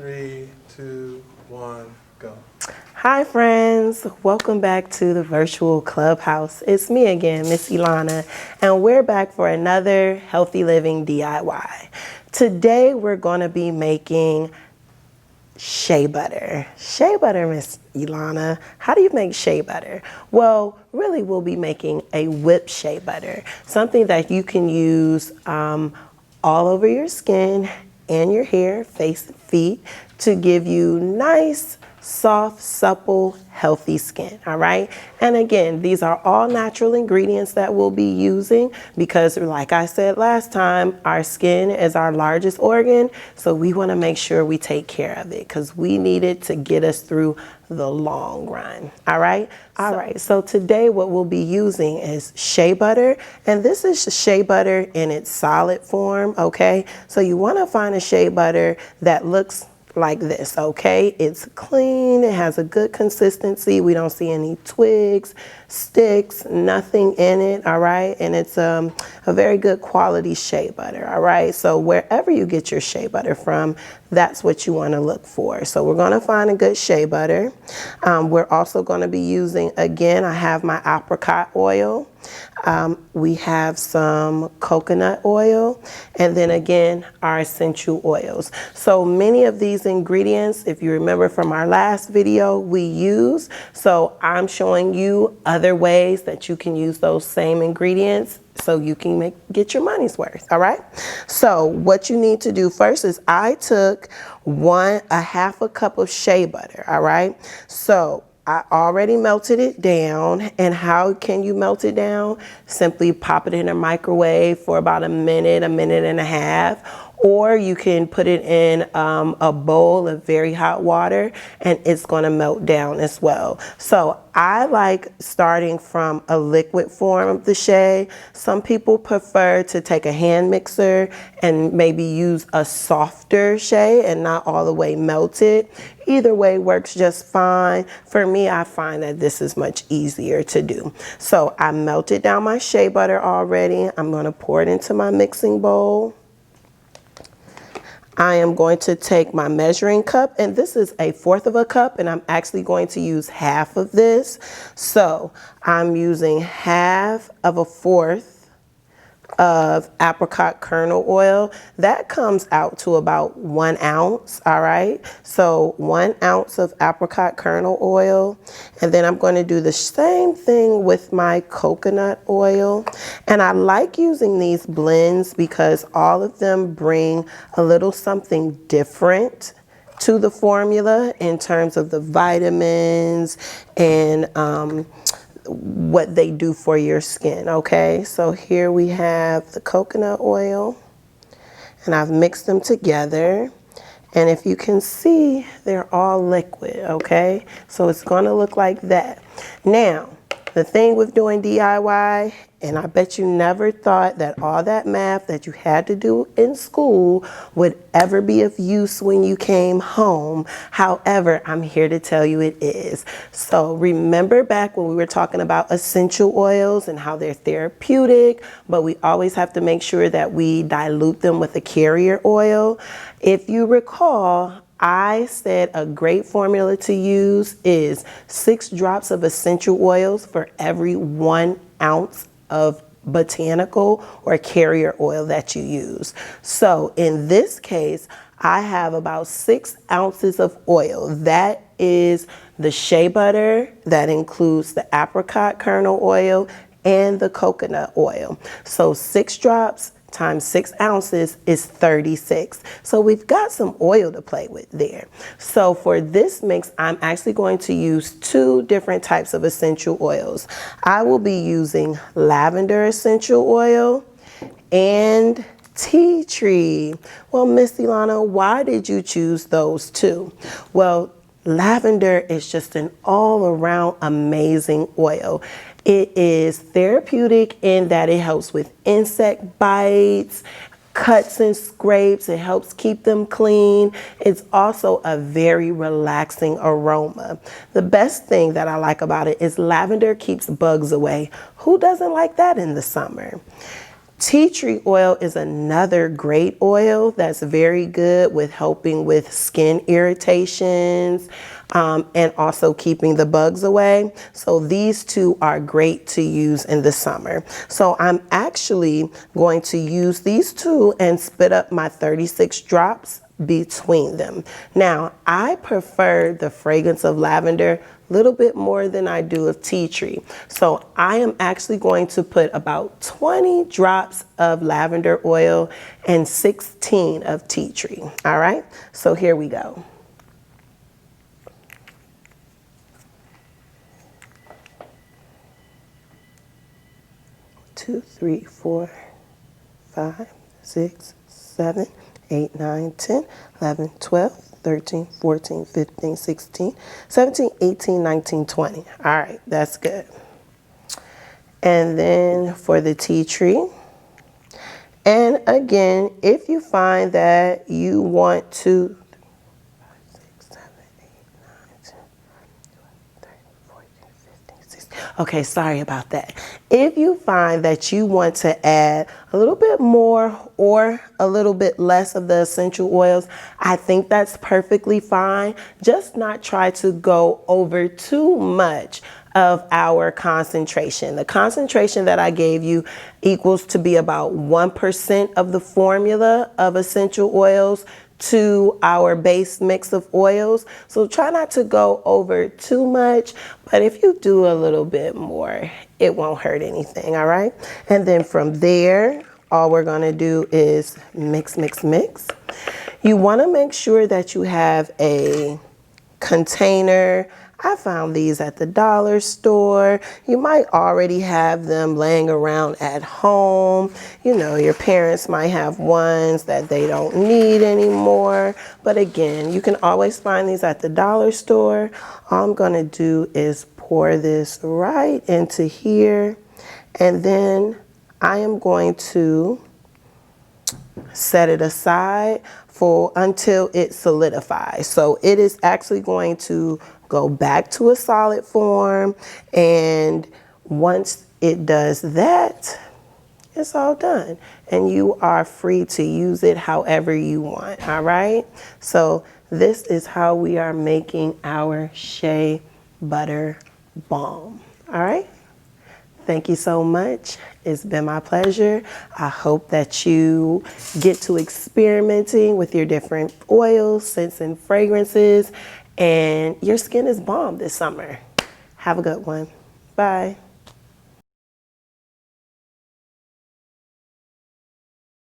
3, 2, 1, go. Hi friends, welcome back to the virtual Clubhouse. It's me again, Miss Ilana, and we're back for another healthy living DIY. Today we're going to be making shea butter. Shea butter, Miss Ilana. How do you make shea butter? Well, really we'll be making a whipped shea butter, something that you can use all over your skin and your hair, face and feet, to give you nice, soft, supple, healthy skin, all right? And again, these are all natural ingredients that we'll be using because like I said last time, our skin is our largest organ, so we wanna make sure we take care of it because we need it to get us through the long run, all right? All right, so today what we'll be using is shea butter, and this is shea butter in its solid form, okay? So you wanna find a shea butter that looks like this, okay? It's clean, it has a good consistency, we don't see any twigs, sticks, nothing in it, all right? And it's a very good quality shea butter, all right? So wherever you get your shea butter from, that's what you want to look for. So we're going to find a good shea butter. We're also going to be using, again, I have my apricot oil. We have some coconut oil, and then again, our essential oils. So many of these ingredients, if you remember from our last video, we use. So I'm showing you other ways that you can use those same ingredients so you can get your money's worth, all right? So what you need to do first is I took a half a cup of shea butter, all right? So I already melted it down, and how can you melt it down? Simply pop it in a microwave for about a minute and a half, or you can put it in a bowl of very hot water and it's gonna melt down as well. So I like starting from a liquid form of the shea. Some people prefer to take a hand mixer and maybe use a softer shea and not all the way melt it. Either way works just fine. For me, I find that this is much easier to do. So I melted down my shea butter already. I'm gonna pour it into my mixing bowl. I am going to take my measuring cup, and this is 1/4 of a cup, and I'm actually going to use half of this. So I'm using 1/2 of a 1/4 of apricot kernel oil. That comes out to about 1 ounce, all right? So 1 ounce of apricot kernel oil. And then I'm going to do the same thing with my coconut oil. And I like using these blends because all of them bring a little something different to the formula in terms of the vitamins and what they do for your skin, okay? So here we have the coconut oil, and I've mixed them together. And if you can see, they're all liquid, okay? So it's gonna look like that. Now, the thing with doing DIY, and I bet you never thought that all that math that you had to do in school would ever be of use when you came home. However, I'm here to tell you it is. So remember back when we were talking about essential oils and how they're therapeutic, but we always have to make sure that we dilute them with a carrier oil. If you recall, I said a great formula to use is 6 drops of essential oils for every 1 ounce of botanical or carrier oil that you use. So in this case, I have about 6 ounces of oil. That is the shea butter, that includes the apricot kernel oil and the coconut oil. So 6 drops times 6 ounces is 36. So we've got some oil to play with there. So for this mix, I'm actually going to use 2 different types of essential oils. I will be using lavender essential oil and tea tree. Well, Miss Ilana, why did you choose those 2? Well, lavender is just an all-around amazing oil. It is therapeutic in that it helps with insect bites, cuts and scrapes. It helps keep them clean. It's also a very relaxing aroma. The best thing that I like about it is lavender keeps bugs away. Who doesn't like that in the summer? Tea tree oil is another great oil that's very good with helping with skin irritations and also keeping the bugs away. So these two are great to use in the summer. So I'm actually going to use these two and split up my 36 drops between them. Now, I prefer the fragrance of lavender a little bit more than I do of tea tree. So I am actually going to put about 20 drops of lavender oil and 16 of tea tree. All right, so here we go. Two, three, 4, 5, 6, 7, 8, 9, 10, 11, 12, 13, 14, 15, 16, 17, 18, 19, 20. All right, that's good. And then for the tea tree. And again, if you find that you want to, 5, 6, 7, 8, 9, 10, 12, 13, 14, 15, 16. Okay, sorry about that. If you find that you want to add a little bit more or a little bit less of the essential oils, I think that's perfectly fine. Just not try to go over too much of our concentration. The concentration that I gave you equals to be about 1% of the formula of essential oils to our base mix of oils. So try not to go over too much, but if you do a little bit more, it won't hurt anything, all right? And then from there, all we're gonna do is mix, mix, mix. You wanna make sure that you have a container. I found these at the dollar store. You might already have them laying around at home. You know, your parents might have ones that they don't need anymore. But again, you can always find these at the dollar store. All I'm gonna do is pour this right into here. And then I am going to set it aside for until it solidifies. So it is actually going to go back to a solid form, and once it does that, it's all done and you are free to use it however you want. All right, so this is how we are making our Shea Butter Balm. All right, thank you so much. It's been my pleasure. I hope that you get to experimenting with your different oils, scents, and fragrances, and your skin is bomb this summer. Have a good one. Bye.